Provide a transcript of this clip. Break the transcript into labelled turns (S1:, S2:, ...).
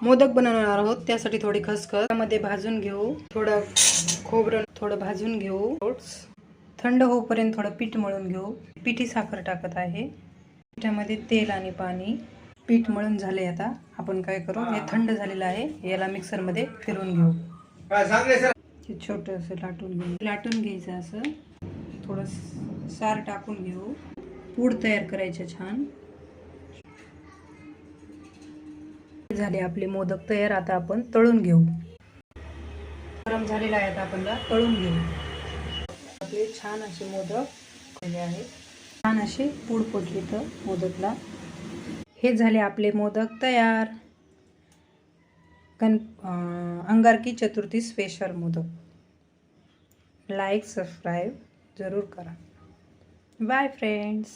S1: मोदक बनवणार आहोत, त्यासाठी थोडी खसखस मध्ये भाजून घेऊ, थोडं खोबरं थोडं भाजून घेऊ, थंड होईपर्यंत थोडं पीठ मळून घेऊ. पिठी साखर टाकत आहे. पिठामध्ये तेल आणि पाणी. पीठ मळून झाले. आता आपण काय करू, हे थंड झालेलं आहे, याला मिक्सर मध्ये फिरवून घेऊ. छोटं असं लाटून घ्यायचं. असं थोडं सार टाकून घेऊ. पूड तयार करायचे छान. झाले आपले मोदक तयार. आता आपण तळून घेऊ. गरम झालेला आहे, आता आपण तळून घेऊ. आपले छान असे मोदक झाले आहेत. छान असे पूड फुटली तर मोदकला. हे झाले आपले मोदक तयार. Angarki Chaturthi special modak. Like subscribe जरूर करा. Bye friends.